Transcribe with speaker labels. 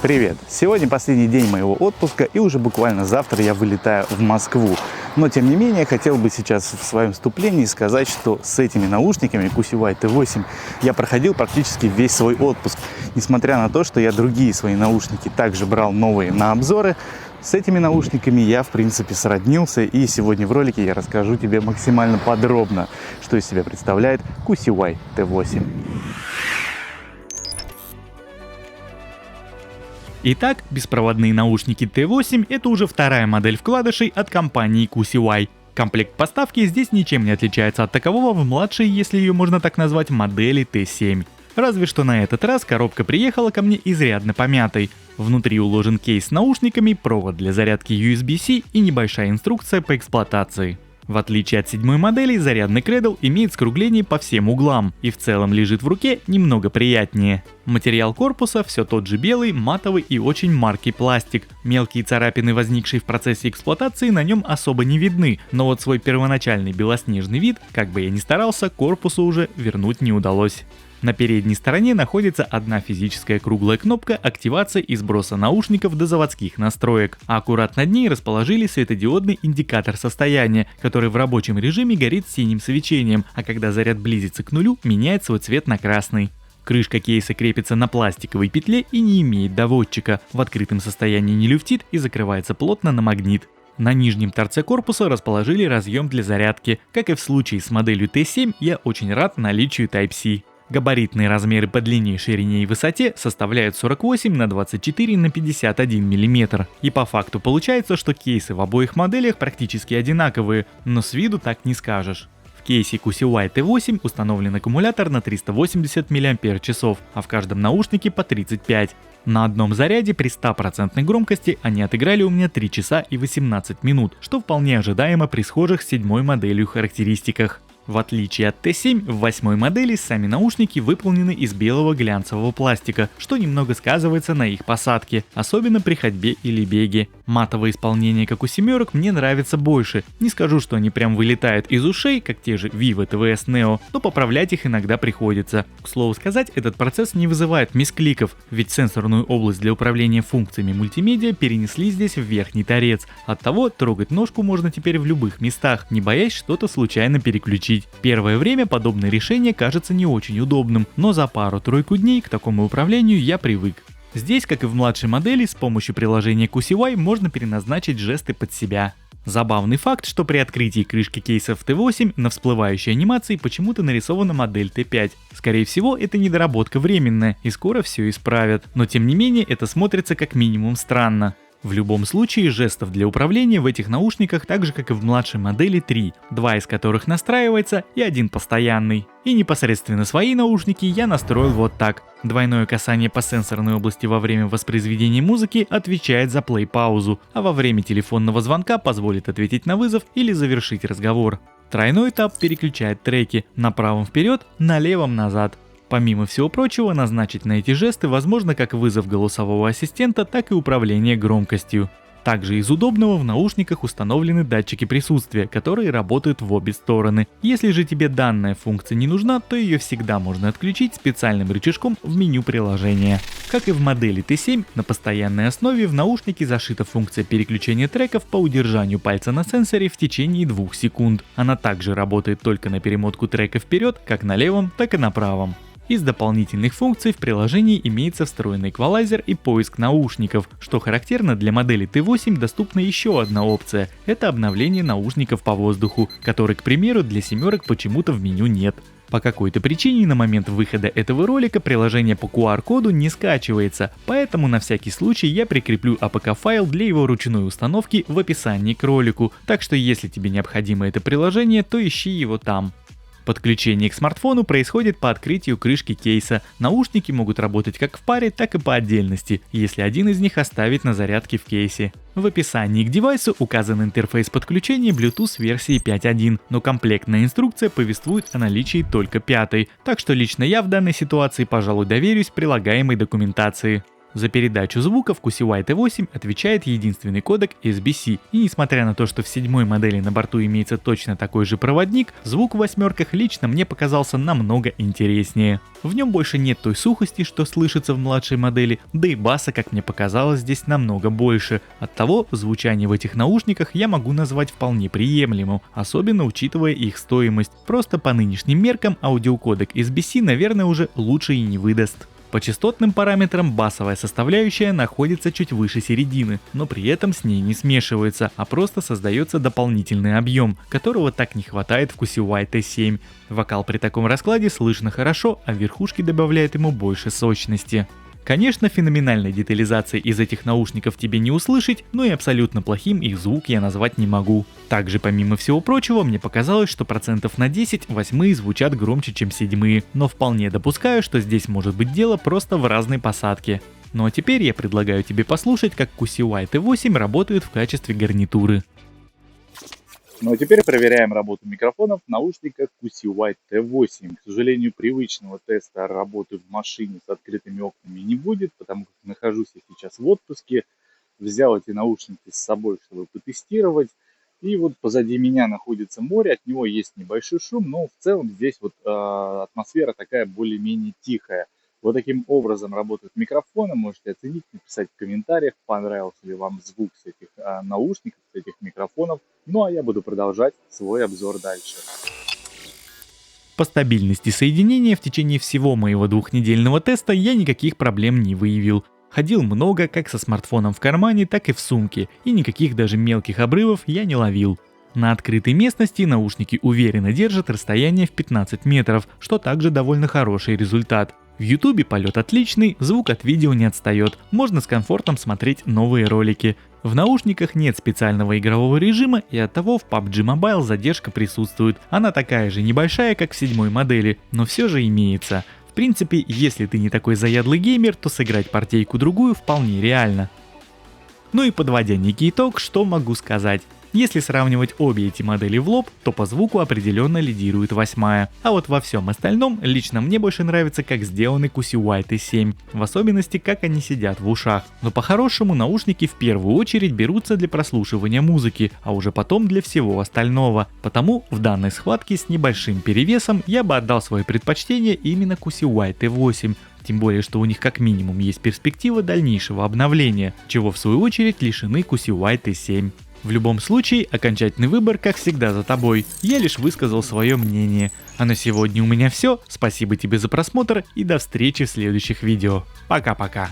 Speaker 1: Привет! Сегодня последний день моего отпуска, и уже буквально завтра я вылетаю в Москву. Но тем не менее, хотел бы сейчас в своем вступлении сказать, что с этими наушниками QCY T8 я проходил практически весь свой отпуск. Несмотря на то, что я другие свои наушники также брал новые на обзоры, с этими наушниками я, в принципе, сроднился, и сегодня в ролике я расскажу тебе максимально подробно, что из себя представляет QCY T8.
Speaker 2: Итак, беспроводные наушники T8 — это уже вторая модель вкладышей от компании QCY. Комплект поставки здесь ничем не отличается от такового в младшей, если ее можно так назвать, модели T7. Разве что на этот раз коробка приехала ко мне изрядно помятой. Внутри уложен кейс с наушниками, провод для зарядки USB-C и небольшая инструкция по эксплуатации. В отличие от седьмой модели, зарядный кредл имеет скругление по всем углам и в целом лежит в руке немного приятнее. Материал корпуса все тот же белый, матовый и очень маркий пластик. Мелкие царапины, возникшие в процессе эксплуатации, на нем особо не видны, но вот свой первоначальный белоснежный вид, как бы я ни старался, корпусу уже вернуть не удалось. На передней стороне находится одна физическая круглая кнопка активации и сброса наушников до заводских настроек, а аккурат над ней расположили светодиодный индикатор состояния, который в рабочем режиме горит синим свечением, а когда заряд близится к нулю, меняет свой цвет на красный. Крышка кейса крепится на пластиковой петле и не имеет доводчика, в открытом состоянии не люфтит и закрывается плотно на магнит. На нижнем торце корпуса расположили разъем для зарядки. Как и в случае с моделью T7, я очень рад наличию Type-C. Габаритные размеры по длине, ширине и высоте составляют 48 на 24 на 51 мм. И по факту получается, что кейсы в обоих моделях практически одинаковые, но с виду так не скажешь. В кейсе QCY T8 установлен аккумулятор на 380 мАч, а в каждом наушнике по 35. На одном заряде при 100% громкости они отыграли у меня 3 часа и 18 минут, что вполне ожидаемо при схожих с седьмой моделью характеристиках. В отличие от T7, в восьмой модели сами наушники выполнены из белого глянцевого пластика, что немного сказывается на их посадке, особенно при ходьбе или беге. Матовое исполнение, как у семерок, мне нравится больше. Не скажу, что они прям вылетают из ушей, как те же Vivo TVS Neo, но поправлять их иногда приходится. К слову сказать, этот процесс не вызывает мискликов, ведь сенсорную область для управления функциями мультимедиа перенесли здесь в верхний торец. Оттого трогать ножку можно теперь в любых местах, не боясь что-то случайно переключить. Первое время подобное решение кажется не очень удобным, но за пару-тройку дней к такому управлению я привык. Здесь, как и в младшей модели, с помощью приложения QCY можно переназначить жесты под себя. Забавный факт, что при открытии крышки кейсов T8 на всплывающей анимации почему-то нарисована модель T5. Скорее всего, это недоработка временная, и скоро все исправят, но тем не менее это смотрится как минимум странно. В любом случае, жестов для управления в этих наушниках так же, как и в младшей модели 3, 2 из которых настраивается и один постоянный. И непосредственно свои наушники я настроил вот так. Двойное касание по сенсорной области во время воспроизведения музыки отвечает за плей-паузу, а во время телефонного звонка позволит ответить на вызов или завершить разговор. Тройной тап переключает треки на правом вперед, на левом назад. Помимо всего прочего, назначить на эти жесты возможно как вызов голосового ассистента, так и управление громкостью. Также из удобного в наушниках установлены датчики присутствия, которые работают в обе стороны. Если же тебе данная функция не нужна, то ее всегда можно отключить специальным рычажком в меню приложения. Как и в модели T7, на постоянной основе в наушнике зашита функция переключения треков по удержанию пальца на сенсоре в течение 2 секунд. Она также работает только на перемотку трека вперед, как на левом, так и на правом. Из дополнительных функций в приложении имеется встроенный эквалайзер и поиск наушников. Что характерно, для модели T8 доступна еще одна опция – это обновление наушников по воздуху, который, к примеру, для семерок почему-то в меню нет. По какой-то причине на момент выхода этого ролика приложение по QR-коду не скачивается, поэтому на всякий случай я прикреплю APK-файл для его ручной установки в описании к ролику, так что если тебе необходимо это приложение, то ищи его там. Подключение к смартфону происходит по открытию крышки кейса. Наушники могут работать как в паре, так и по отдельности, если один из них оставить на зарядке в кейсе. В описании к девайсу указан интерфейс подключения Bluetooth версии 5.1, но комплектная инструкция повествует о наличии только 5, так что лично я в данной ситуации, пожалуй, доверюсь прилагаемой документации. За передачу звука в QCY T8 отвечает единственный кодек SBC, и несмотря на то, что в 7-й модели на борту имеется точно такой же проводник, звук в 8-ках лично мне показался намного интереснее. В нем больше нет той сухости, что слышится в младшей модели, да и баса, как мне показалось, здесь намного больше. Оттого звучание в этих наушниках я могу назвать вполне приемлемым, особенно учитывая их стоимость. Просто по нынешним меркам аудиокодек SBC, наверное, уже лучше и не выдаст. По частотным параметрам басовая составляющая находится чуть выше середины, но при этом с ней не смешивается, а просто создается дополнительный объем, которого так не хватает в QCY T7. Вокал при таком раскладе слышно хорошо, а верхушки добавляет ему больше сочности. Конечно, феноменальной детализации из этих наушников тебе не услышать, но и абсолютно плохим их звук я назвать не могу. Также, помимо всего прочего, мне показалось, что процентов на 10 8-е звучат громче, чем 7-е, но вполне допускаю, что здесь может быть дело просто в разной посадке. Ну а теперь я предлагаю тебе послушать, как QCY T8 работает в качестве гарнитуры.
Speaker 1: Ну а теперь проверяем работу микрофонов в наушниках QCY T8. К сожалению, привычного теста работы в машине с открытыми окнами не будет, потому как нахожусь я сейчас в отпуске. Взял эти наушники с собой, чтобы потестировать. И вот позади меня находится море, от него есть небольшой шум, но в целом здесь вот атмосфера такая более-менее тихая. Вот таким образом работают микрофоны, можете оценить, написать в комментариях, понравился ли вам звук с этих наушников, с этих микрофонов. Ну а я буду продолжать свой обзор дальше.
Speaker 2: По стабильности соединения в течение всего моего двухнедельного теста я никаких проблем не выявил. Ходил много как со смартфоном в кармане, так и в сумке, и никаких даже мелких обрывов я не ловил. На открытой местности наушники уверенно держат расстояние в 15 метров, что также довольно хороший результат. В YouTube полет отличный, звук от видео не отстает, можно с комфортом смотреть новые ролики. В наушниках нет специального игрового режима, и оттого в PUBG Mobile задержка присутствует. Она такая же небольшая, как в 7-й модели, но все же имеется. В принципе, если ты не такой заядлый геймер, то сыграть партийку-другую вполне реально. Ну и подводя некий итог, что могу сказать. Если сравнивать обе эти модели в лоб, то по звуку определенно лидирует 8-я. А вот во всем остальном лично мне больше нравится, как сделаны QCY T7, в особенности как они сидят в ушах. Но по-хорошему наушники в первую очередь берутся для прослушивания музыки, а уже потом для всего остального. Потому в данной схватке с небольшим перевесом я бы отдал свое предпочтение именно QCY T8. Тем более, что у них как минимум есть перспектива дальнейшего обновления, чего в свою очередь лишены QCY T7. В любом случае, окончательный выбор, как всегда, за тобой. Я лишь высказал свое мнение. А на сегодня у меня все. Спасибо тебе за просмотр и до встречи в следующих видео. Пока-пока.